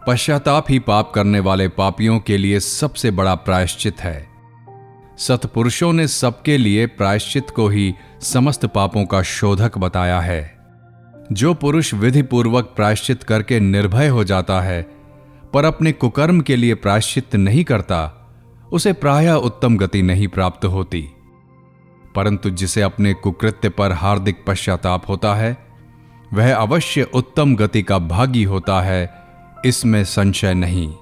पश्चाताप ही पाप करने वाले पापियों के लिए सबसे बड़ा प्रायश्चित है। सत्पुरुषों ने सबके लिए प्रायश्चित को ही समस्त पापों का शोधक बताया है। जो पुरुष विधि पूर्वक प्रायश्चित करके निर्भय हो जाता है पर अपने कुकर्म के लिए प्रायश्चित नहीं करता, उसे प्रायः उत्तम गति नहीं प्राप्त होती। परंतु जिसे अपने कुकृत्य पर हार्दिक पश्चाताप होता है, वह अवश्य उत्तम गति का भागी होता है, इसमें संशय नहीं।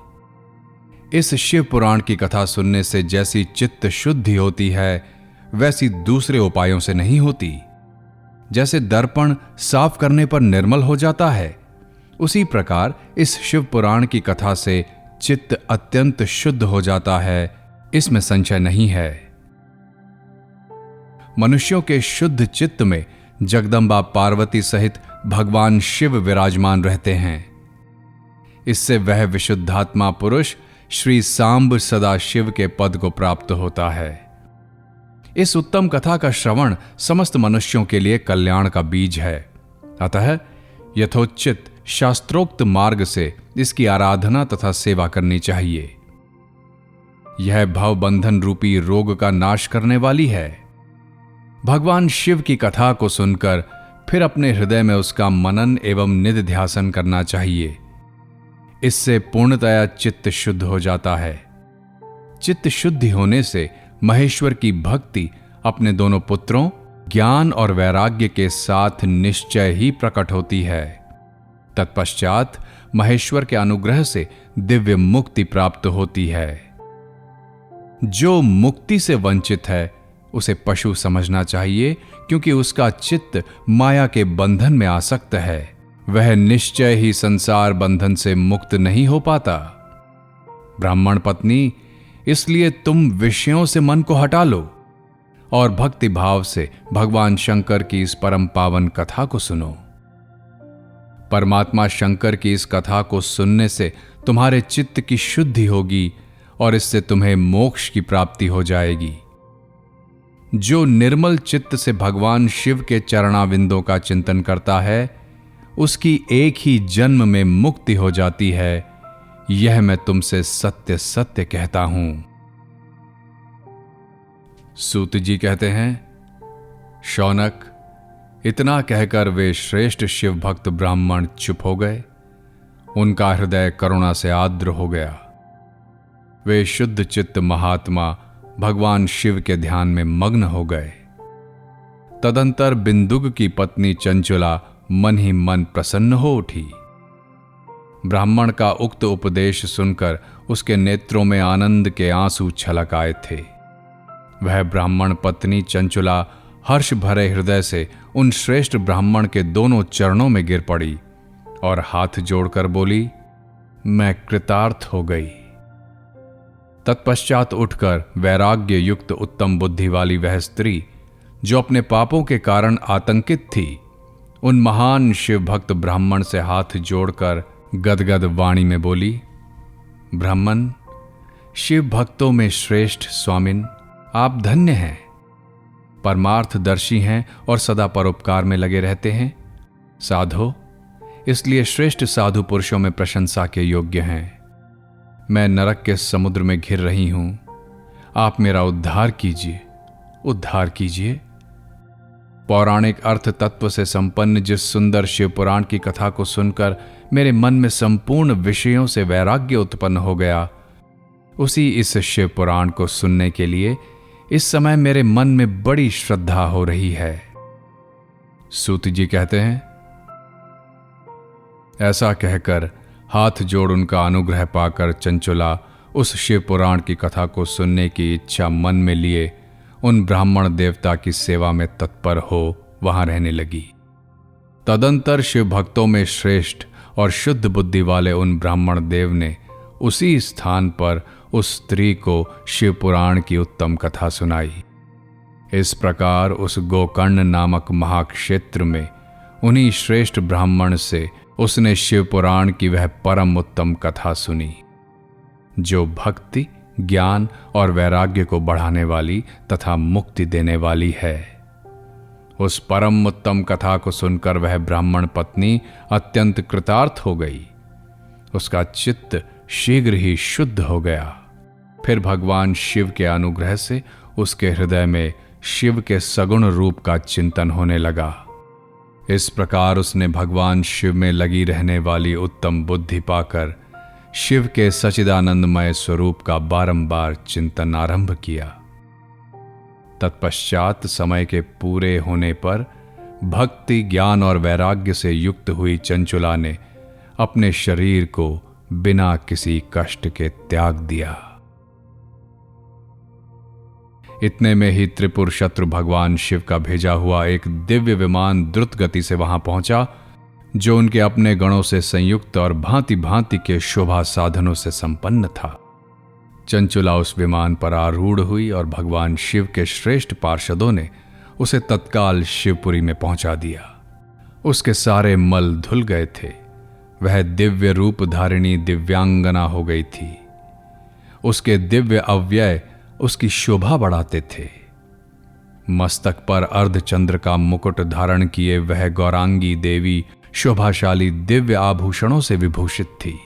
इस शिव पुराण की कथा सुनने से जैसी चित्त शुद्धि होती है, वैसी दूसरे उपायों से नहीं होती। जैसे दर्पण साफ करने पर निर्मल हो जाता है, उसी प्रकार इस शिव पुराण की कथा से चित्त अत्यंत शुद्ध हो जाता है, इसमें संशय नहीं है। मनुष्यों के शुद्ध चित्त में जगदम्बा पार्वती सहित भगवान शिव विराजमान रहते हैं। इससे वह विशुद्धात्मा पुरुष श्री सांब सदा शिव के पद को प्राप्त होता है। इस उत्तम कथा का श्रवण समस्त मनुष्यों के लिए कल्याण का बीज है। अतः यथोचित शास्त्रोक्त मार्ग से इसकी आराधना तथा सेवा करनी चाहिए। यह भव बंधन रूपी रोग का नाश करने वाली है। भगवान शिव की कथा को सुनकर फिर अपने हृदय में उसका मनन एवं निधिध्यासन करना चाहिए। इससे पूर्णतया चित्त शुद्ध हो जाता है। चित्त शुद्धि होने से महेश्वर की भक्ति अपने दोनों पुत्रों ज्ञान और वैराग्य के साथ निश्चय ही प्रकट होती है। तत्पश्चात महेश्वर के अनुग्रह से दिव्य मुक्ति प्राप्त होती है। जो मुक्ति से वंचित है उसे पशु समझना चाहिए, क्योंकि उसका चित्त माया के बंधन में आसक्त है। वह निश्चय ही संसार बंधन से मुक्त नहीं हो पाता। ब्राह्मण पत्नी, इसलिए तुम विषयों से मन को हटा लो और भक्ति भाव से भगवान शंकर की इस परम पावन कथा को सुनो। परमात्मा शंकर की इस कथा को सुनने से तुम्हारे चित्त की शुद्धि होगी और इससे तुम्हें मोक्ष की प्राप्ति हो जाएगी। जो निर्मल चित्त से भगवान शिव के चरणाविंदों का चिंतन करता है, उसकी एक ही जन्म में मुक्ति हो जाती है। यह मैं तुमसे सत्य सत्य कहता हूं। सूत जी कहते हैं, शौनक, इतना कहकर वे श्रेष्ठ शिव भक्त ब्राह्मण चुप हो गए। उनका हृदय करुणा से आर्द्र हो गया। वे शुद्ध चित्त महात्मा भगवान शिव के ध्यान में मग्न हो गए। तदंतर बिंदुक की पत्नी चंचुला मन ही मन प्रसन्न हो उठी। ब्राह्मण का उक्त उपदेश सुनकर उसके नेत्रों में आनंद के आंसू छलक आए थे। वह ब्राह्मण पत्नी चंचुला हर्ष भरे हृदय से उन श्रेष्ठ ब्राह्मण के दोनों चरणों में गिर पड़ी और हाथ जोड़कर बोली, मैं कृतार्थ हो गई। तत्पश्चात उठकर वैराग्य युक्त उत्तम बुद्धि वाली वह स्त्री, जो अपने पापों के कारण आतंकित थी, उन महान शिव भक्त ब्राह्मण से हाथ जोड़कर गदगद वाणी में बोली, ब्राह्मण, शिव भक्तों में श्रेष्ठ स्वामिन, आप धन्य हैं। परमार्थदर्शी हैं और सदा परोपकार में लगे रहते हैं। साधो, इसलिए श्रेष्ठ साधु पुरुषों में प्रशंसा के योग्य हैं। मैं नरक के समुद्र में घिर रही हूं, आप मेरा उद्धार कीजिए, उद्धार कीजिए। पौराणिक अर्थ तत्व से संपन्न जिस सुंदर शिव पुराण की कथा को सुनकर मेरे मन में संपूर्ण विषयों से वैराग्य उत्पन्न हो गया, उसी इस शिव पुराण को सुनने के लिए इस समय मेरे मन में बड़ी श्रद्धा हो रही है। सूत जी कहते हैं, ऐसा कहकर हाथ जोड़ उनका अनुग्रह पाकर चंचुला उस शिव पुराण की कथा को सुनने की इच्छा मन में लिए उन ब्राह्मण देवता की सेवा में तत्पर हो वहां रहने लगी। तदंतर शिव भक्तों में श्रेष्ठ और शुद्ध बुद्धि वाले उन ब्राह्मण देव ने उसी स्थान पर उस स्त्री को शिव पुराण की उत्तम कथा सुनाई। इस प्रकार उस गोकर्ण नामक महाक्षेत्र में उन्हीं श्रेष्ठ ब्राह्मण से उसने शिव पुराण की वह परम उत्तम कथा सुनी, जो भक्ति, ज्ञान और वैराग्य को बढ़ाने वाली तथा मुक्ति देने वाली है। उस परम उत्तम कथा को सुनकर वह ब्राह्मण पत्नी अत्यंत कृतार्थ हो गई। उसका चित्त शीघ्र ही शुद्ध हो गया। फिर भगवान शिव के अनुग्रह से उसके हृदय में शिव के सगुण रूप का चिंतन होने लगा। इस प्रकार उसने भगवान शिव में लगी रहने वाली उत्तम बुद्धि पाकर शिव के सच्चिदानंदमय स्वरूप का बारंबार चिंतन आरंभ किया। तत्पश्चात समय के पूरे होने पर भक्ति, ज्ञान और वैराग्य से युक्त हुई चंचुला ने अपने शरीर को बिना किसी कष्ट के त्याग दिया। इतने में ही त्रिपुर शत्रु भगवान शिव का भेजा हुआ एक दिव्य विमान द्रुत गति से वहां पहुंचा, जो उनके अपने गणों से संयुक्त और भांति भांति के शोभा साधनों से संपन्न था। चंचुला उस विमान पर आरूढ़ हुई और भगवान शिव के श्रेष्ठ पार्षदों ने उसे तत्काल शिवपुरी में पहुंचा दिया। उसके सारे मल धुल गए थे। वह दिव्य रूप धारिणी दिव्यांगना हो गई थी। उसके दिव्य अव्यय उसकी शोभा बढ़ाते थे। मस्तक पर अर्धचंद्र का मुकुट धारण किए वह गौरांगी देवी शोभाशाली दिव्य आभूषणों से विभूषित थी।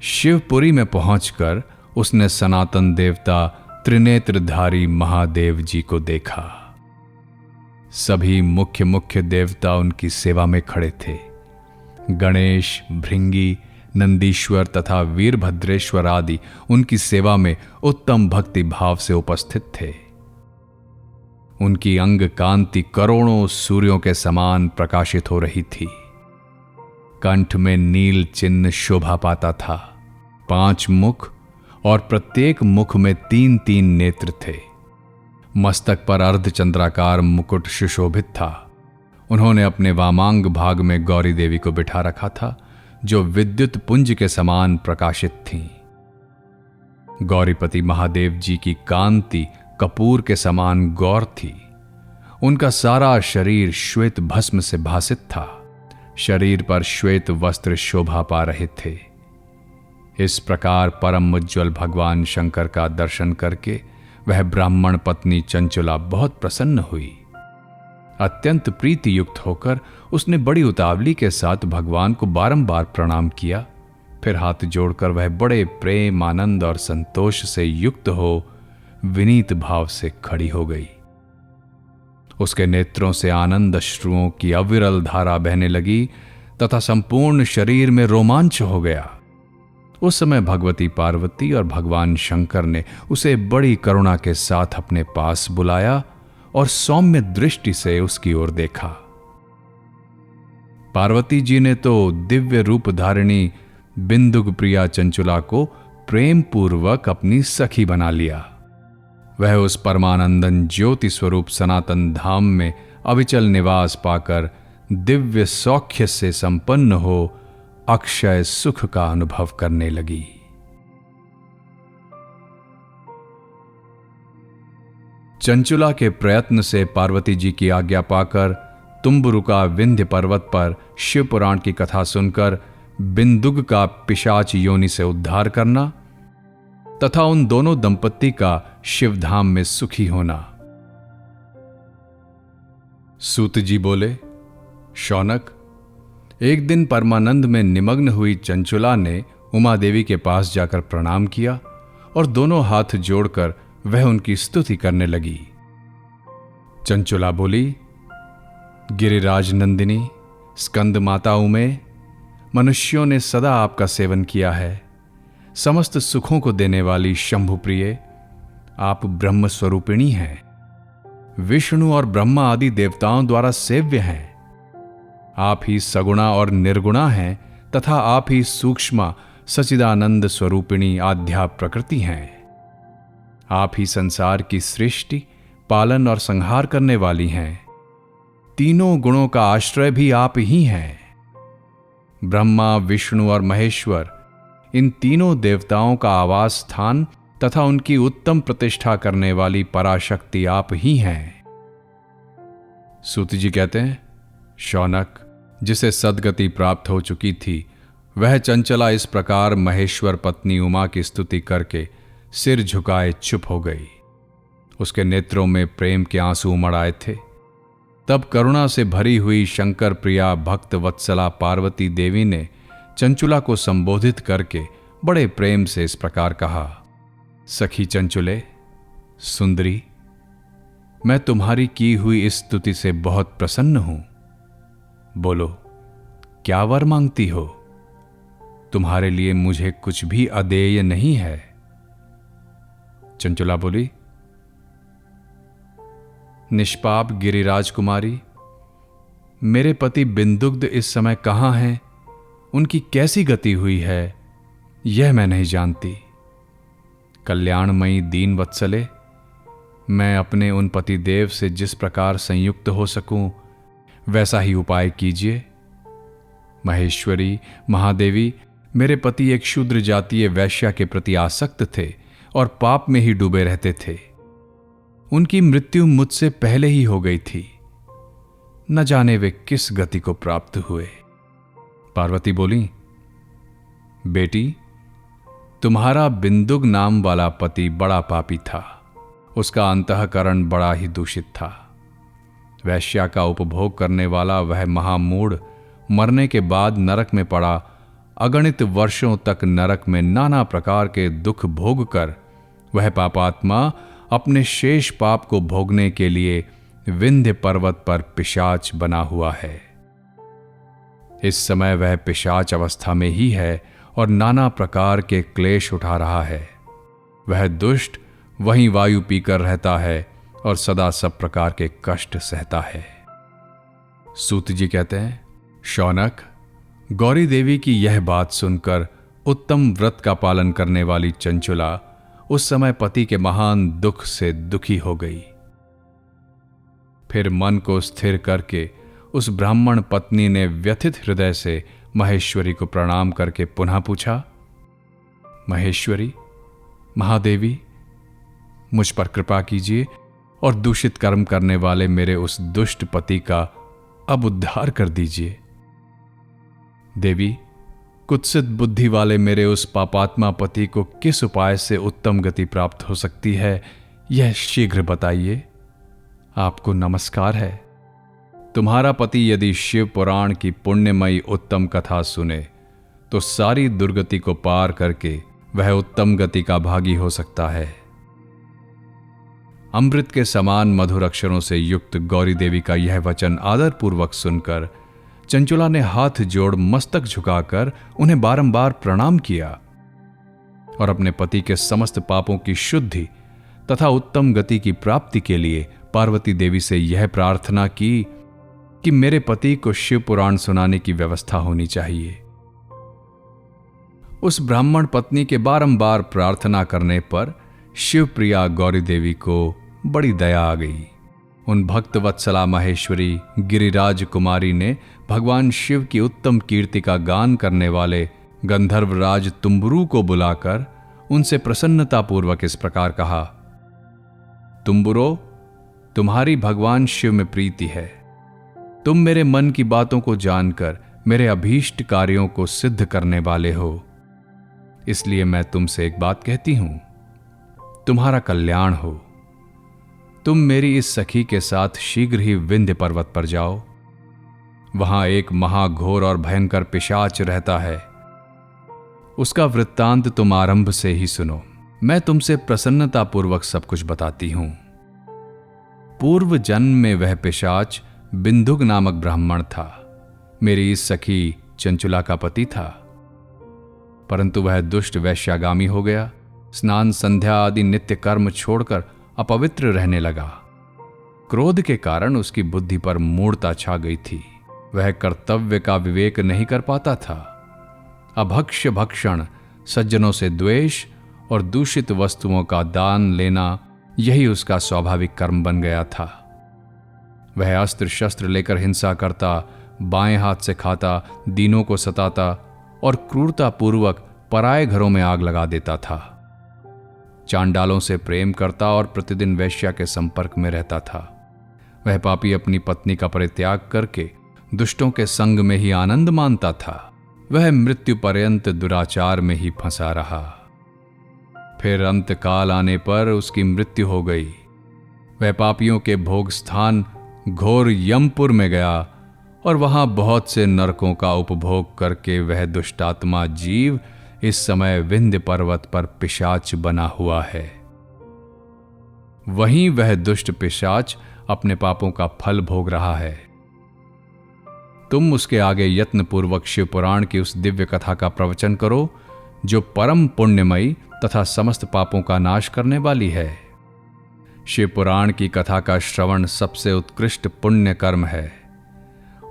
शिवपुरी में पहुंचकर उसने सनातन देवता त्रिनेत्रधारी महादेव जी को देखा। सभी मुख्य मुख्य देवता उनकी सेवा में खड़े थे। गणेश, भृंगी, नंदीश्वर तथा वीरभद्रेश्वर आदि उनकी सेवा में उत्तम भक्ति भाव से उपस्थित थे। उनकी अंग कांति करोड़ों सूर्यों के समान प्रकाशित हो रही थी। कंठ में नील चिन्ह शोभा पाता था। 5 मुख और प्रत्येक मुख में 3-3 नेत्र थे। मस्तक पर अर्धचंद्राकार मुकुट सुशोभित था। उन्होंने अपने वामांग भाग में गौरी देवी को बिठा रखा था, जो विद्युत पुंज के समान प्रकाशित थीं। गौरीपति महादेव जी की कांति कपूर के समान गौर थी। उनका सारा शरीर श्वेत भस्म से भासित था। शरीर पर श्वेत वस्त्र शोभा पा रहे थे। इस प्रकार परम उज्ज्वल भगवान शंकर का दर्शन करके वह ब्राह्मण पत्नी चंचुला बहुत प्रसन्न हुई। अत्यंत प्रीति युक्त होकर उसने बड़ी उतावली के साथ भगवान को बारंबार प्रणाम किया। फिर हाथ जोड़कर वह बड़े प्रेम, आनंद और संतोष से युक्त हो विनीत भाव से खड़ी हो गई। उसके नेत्रों से आनंद अश्रुओं की अविरल धारा बहने लगी तथा संपूर्ण शरीर में रोमांच हो गया। उस समय भगवती पार्वती और भगवान शंकर ने उसे बड़ी करुणा के साथ अपने पास बुलाया और सौम्य दृष्टि से उसकी ओर देखा। पार्वती जी ने तो दिव्य रूप धारिणी बिंदुक प्रिया चंचुला को प्रेम पूर्वक अपनी सखी बना लिया। वह उस परमानंदन ज्योति स्वरूप सनातन धाम में अविचल निवास पाकर दिव्य सौख्य से संपन्न हो अक्षय सुख का अनुभव करने लगी। चंचुला के प्रयत्न से पार्वती जी की आज्ञा पाकर तुम्बुरुका विंध्य पर्वत पर शिव पुराण की कथा सुनकर बिंदुक का पिशाच योनि से उद्धार करना तथा उन दोनों दंपत्ति का शिवधाम में सुखी होना। सूत जी बोले, शौनक, एक दिन परमानंद में निमग्न हुई चंचुला ने उमा देवी के पास जाकर प्रणाम किया और दोनों हाथ जोड़कर वह उनकी स्तुति करने लगी। चंचुला बोली, गिरिराज नंदिनी, स्कंद माता उमे, मनुष्यों ने सदा आपका सेवन किया है। समस्त सुखों को देने वाली शंभु प्रिय, आप ब्रह्म स्वरूपिणी हैं। विष्णु और ब्रह्मा आदि देवताओं द्वारा सेव्य हैं। आप ही सगुणा और निर्गुणा हैं तथा आप ही सूक्ष्म सच्चिदानंद स्वरूपिणी आध्या प्रकृति हैं। आप ही संसार की सृष्टि, पालन और संहार करने वाली हैं। तीनों गुणों का आश्रय भी आप ही हैं। ब्रह्मा, विष्णु और महेश्वर, इन तीनों देवताओं का आवास स्थान तथा उनकी उत्तम प्रतिष्ठा करने वाली पराशक्ति आप ही हैं। सूत जी कहते हैं, शौनक, जिसे सद्गति प्राप्त हो चुकी थी, वह चंचला इस प्रकार महेश्वर पत्नी उमा की स्तुति करके सिर झुकाए चुप हो गई। उसके नेत्रों में प्रेम के आंसू उमड़ आए थे। तब करुणा से भरी हुई शंकर प्रिया भक्त वत्सला पार्वती देवी ने चंचुला को संबोधित करके बड़े प्रेम से इस प्रकार कहा, सखी चंचुले, सुंदरी, मैं तुम्हारी की हुई इस स्तुति से बहुत प्रसन्न हूं। बोलो, क्या वर मांगती हो? तुम्हारे लिए मुझे कुछ भी अदेय नहीं है। चंचुला बोली, निष्पाप गिरिराज कुमारी, मेरे पति बिंदुग्ध इस समय कहां हैं, उनकी कैसी गति हुई है, यह मैं नहीं जानती। कल्याणमयी दीन वत्सले, मैं अपने उन पतिदेव से जिस प्रकार संयुक्त हो सकूं वैसा ही उपाय कीजिए। महेश्वरी, महादेवी, मेरे पति एक शूद्र जातीय वैश्या के प्रति आसक्त थे और पाप में ही डूबे रहते थे। उनकी मृत्यु मुझसे पहले ही हो गई थी। न जाने वे किस गति को प्राप्त हुए। पार्वती बोली, बेटी, तुम्हारा बिंदुग नाम वाला पति बड़ा पापी था। उसका अंतःकरण बड़ा ही दूषित था। वैश्या का उपभोग करने वाला वह महामूढ़ मरने के बाद नरक में पड़ा, अगणित वर्षों तक नरक में नाना प्रकार के दुख भोग कर वह पापात्मा अपने शेष पाप को भोगने के लिए विंध्य पर्वत पर पिशाच बना हुआ है। इस समय वह पिशाच अवस्था में ही है और नाना प्रकार के क्लेश उठा रहा है। वह दुष्ट वहीं वायु पीकर रहता है और सदा सब प्रकार के कष्ट सहता है। सूत जी कहते हैं, शौनक, गौरी देवी की यह बात सुनकर उत्तम व्रत का पालन करने वाली चंचुला उस समय पति के महान दुख से दुखी हो गई। फिर मन को स्थिर करके उस ब्राह्मण पत्नी ने व्यथित हृदय से महेश्वरी को प्रणाम करके पुनः पूछा, महेश्वरी, महादेवी, मुझ पर कृपा कीजिए और दूषित कर्म करने वाले मेरे उस दुष्ट पति का अब उद्धार कर दीजिए। देवी, कुत्सित बुद्धि वाले मेरे उस पापात्मा पति को किस उपाय से उत्तम गति प्राप्त हो सकती है, यह शीघ्र बताइए। आपको नमस्कार है। तुम्हारा पति यदि शिव पुराण की पुण्यमयी उत्तम कथा सुने तो सारी दुर्गति को पार करके वह उत्तम गति का भागी हो सकता है। अमृत के समान मधुर अक्षरों से युक्त गौरी देवी का यह वचन आदरपूर्वक सुनकर चंचुला ने हाथ जोड़ मस्तक झुकाकर उन्हें बारंबार प्रणाम किया और अपने पति के समस्त पापों की शुद्धि तथा उत्तम गति की प्राप्ति के लिए पार्वती देवी से यह प्रार्थना की कि मेरे पति को शिव पुराण सुनाने की व्यवस्था होनी चाहिए। उस ब्राह्मण पत्नी के बारंबार प्रार्थना करने पर शिवप्रिया गौरी देवी को बड़ी दया आ गई। उन भक्त वत्सला महेश्वरी गिरिराज कुमारी ने भगवान शिव की उत्तम कीर्ति का गान करने वाले गंधर्वराज तुम्बुरु को बुलाकर उनसे प्रसन्नतापूर्वक इस प्रकार कहा, तुम्बुरो, तुम्हारी भगवान शिव में प्रीति है। तुम मेरे मन की बातों को जानकर मेरे अभीष्ट कार्यों को सिद्ध करने वाले हो। इसलिए मैं तुमसे एक बात कहती हूं, तुम्हारा कल्याण हो। तुम मेरी इस सखी के साथ शीघ्र ही विंध्य पर्वत पर जाओ। वहां एक महाघोर और भयंकर पिशाच रहता है। उसका वृत्तांत तुम आरंभ से ही सुनो। मैं तुमसे प्रसन्नतापूर्वक सब कुछ बताती हूं। पूर्व जन्म में वह पिशाच बिंदुग नामक ब्राह्मण था। मेरी इस सखी चंचुला का पति था, परंतु वह दुष्ट वैश्यागामी हो गया। स्नान संध्या आदि नित्य कर्म छोड़कर अपवित्र रहने लगा। क्रोध के कारण उसकी बुद्धि पर मूढ़ता छा गई थी। वह कर्तव्य का विवेक नहीं कर पाता था। अभक्ष्य भक्षण, सज्जनों से द्वेष और दूषित वस्तुओं का दान लेना, यही उसका स्वाभाविक कर्म बन गया था। वह अस्त्र शस्त्र लेकर हिंसा करता, बाएं हाथ से खाता, दीनों को सताता और क्रूरतापूर्वक पराये घरों में आग लगा देता था। चांडालों से प्रेम करता और प्रतिदिन वैश्या के संपर्क में रहता था। वह पापी अपनी पत्नी का परित्याग करके दुष्टों के संग में ही आनंद मानता था। वह मृत्यु पर्यंत दुराचार में ही फंसा रहा। फिर अंतकाल आने पर उसकी मृत्यु हो गई। वह पापियों के भोग स्थान घोर यमपुर में गया और वहां बहुत से नरकों का उपभोग करके वह दुष्टात्मा जीव इस समय विंध्य पर्वत पर पिशाच बना हुआ है। वहीं वह दुष्ट पिशाच अपने पापों का फल भोग रहा है। तुम उसके आगे यत्नपूर्वक शिव पुराण की उस दिव्य कथा का प्रवचन करो जो परम पुण्यमयी तथा समस्त पापों का नाश करने वाली है। शिव पुराण की कथा का श्रवण सबसे उत्कृष्ट पुण्य कर्म है।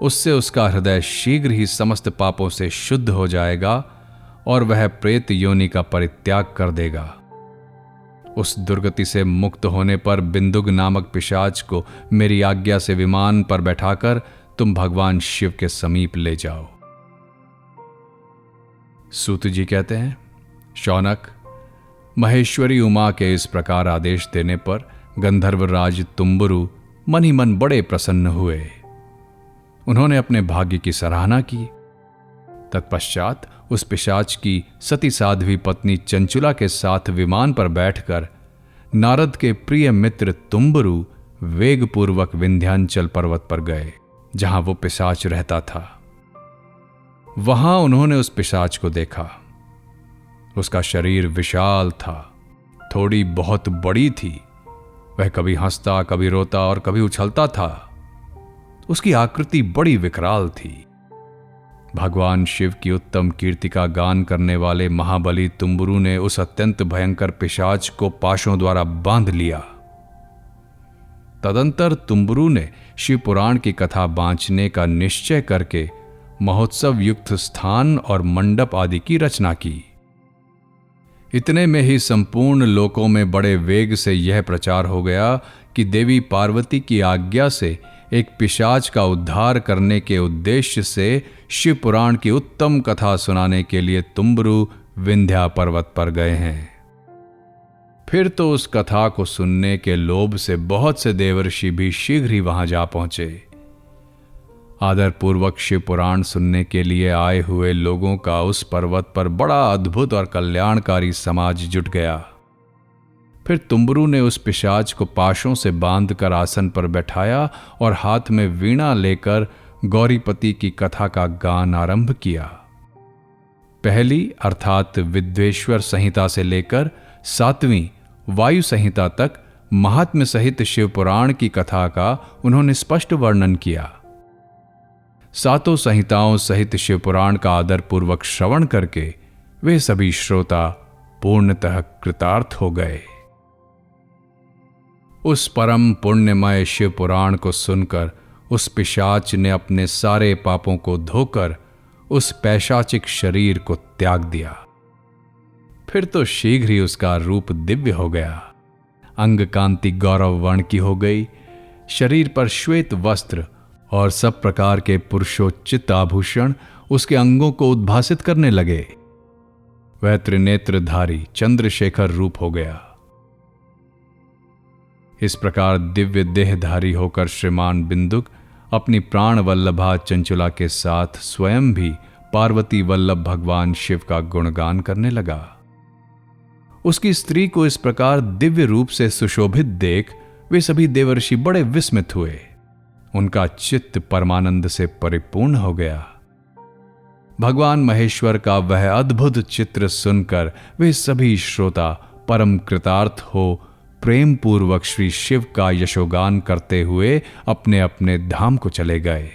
उससे उसका हृदय शीघ्र ही समस्त पापों से शुद्ध हो जाएगा और वह प्रेत योनि का परित्याग कर देगा। उस दुर्गति से मुक्त होने पर बिंदुक नामक पिशाच को मेरी आज्ञा से विमान पर बैठाकर तुम भगवान शिव के समीप ले जाओ। सूत जी कहते हैं, शौनक, महेश्वरी उमा के इस प्रकार आदेश देने पर गंधर्वराज तुम्बुरु मन ही मन बड़े प्रसन्न हुए। उन्होंने अपने भाग्य की सराहना की। तत्पश्चात उस पिशाच की सती साध्वी पत्नी चंचुला के साथ विमान पर बैठकर नारद के प्रिय मित्र तुम्बुरु वेगपूर्वक विंध्यांचल पर्वत पर गए, जहां वो पिशाच रहता था। वहां उन्होंने उस पिशाच को देखा। उसका शरीर विशाल था, थोड़ी बहुत बड़ी थी। वह कभी हंसता, कभी रोता और कभी उछलता था। उसकी आकृति बड़ी विकराल थी। भगवान शिव की उत्तम कीर्ति का गान करने वाले महाबली तुम्बुरु ने उस अत्यंत भयंकर पिशाच को पाशों द्वारा बांध लिया। तदंतर तुम्बुरु ने शिव पुराण की कथा बांचने का निश्चय करके महोत्सव युक्त स्थान और मंडप आदि की रचना की। इतने में ही संपूर्ण लोकों में बड़े वेग से यह प्रचार हो गया कि देवी पार्वती की आज्ञा से एक पिशाच का उद्धार करने के उद्देश्य से शिव पुराण की उत्तम कथा सुनाने के लिए तुम्बुरु विंध्या पर्वत पर गए हैं। फिर तो उस कथा को सुनने के लोभ से बहुत से देवर्षि भी शीघ्र ही वहां जा पहुंचे। आदरपूर्वक शिव पुराण सुनने के लिए आए हुए लोगों का उस पर्वत पर बड़ा अद्भुत और कल्याणकारी समाज जुट गया। फिर तुम्बुरु ने उस पिशाच को पाशों से बांधकर आसन पर बैठाया और हाथ में वीणा लेकर गौरीपति की कथा का गान आरंभ किया। पहली अर्थात विद्वेश्वर संहिता से लेकर 7वीं वायु संहिता तक महात्म्य सहित शिव पुराण की कथा का उन्होंने स्पष्ट वर्णन किया। सातों संहिताओं सहित शिव पुराण का आदरपूर्वक श्रवण करके वे सभी श्रोता पूर्णतः कृतार्थ हो गए। उस परम पुण्यमय शिव पुराण को सुनकर उस पिशाच ने अपने सारे पापों को धोकर उस पैशाचिक शरीर को त्याग दिया। फिर तो शीघ्र ही उसका रूप दिव्य हो गया। अंग कांति गौरव वर्ण की हो गई। शरीर पर श्वेत वस्त्र और सब प्रकार के पुरुषोचित आभूषण उसके अंगों को उद्भासित करने लगे। वह त्रिनेत्रधारी चंद्रशेखर रूप हो गया। इस प्रकार दिव्य देहधारी होकर श्रीमान बिंदुक अपनी प्राण वल्लभा चंचुला के साथ स्वयं भी पार्वती वल्लभ भगवान शिव का गुणगान करने लगा। उसकी स्त्री को इस प्रकार दिव्य रूप से सुशोभित देख वे सभी देवर्षि बड़े विस्मित हुए। उनका चित्त परमानंद से परिपूर्ण हो गया। भगवान महेश्वर का वह अद्भुत चित्र सुनकर वे सभी श्रोता परम कृतार्थ हो प्रेम पूर्वक श्री शिव का यशोगान करते हुए अपने अपने धाम को चले गए।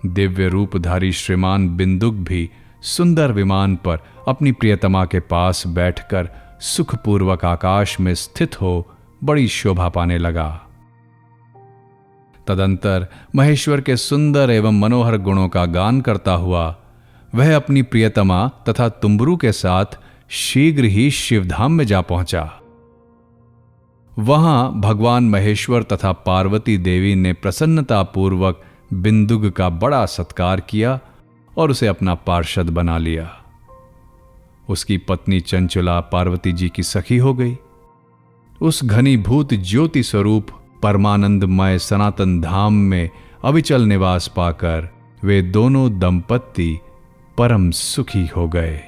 दिव्य रूपधारी श्रीमान बिंदुक भी सुंदर विमान पर अपनी प्रियतमा के पास बैठकर सुखपूर्वक आकाश में स्थित हो बड़ी शोभा पाने लगा। तदंतर महेश्वर के सुंदर एवं मनोहर गुणों का गान करता हुआ वह अपनी प्रियतमा तथा तुम्बुरु के साथ शीघ्र ही शिवधाम में जा पहुंचा। वहां भगवान महेश्वर तथा पार्वती देवी ने प्रसन्नतापूर्वक बिंदुक का बड़ा सत्कार किया और उसे अपना पार्षद बना लिया। उसकी पत्नी चंचुला पार्वती जी की सखी हो गई। उस घनीभूत ज्योति स्वरूप परमानंदमय सनातन धाम में अविचल निवास पाकर वे दोनों दंपत्ति परम सुखी हो गए।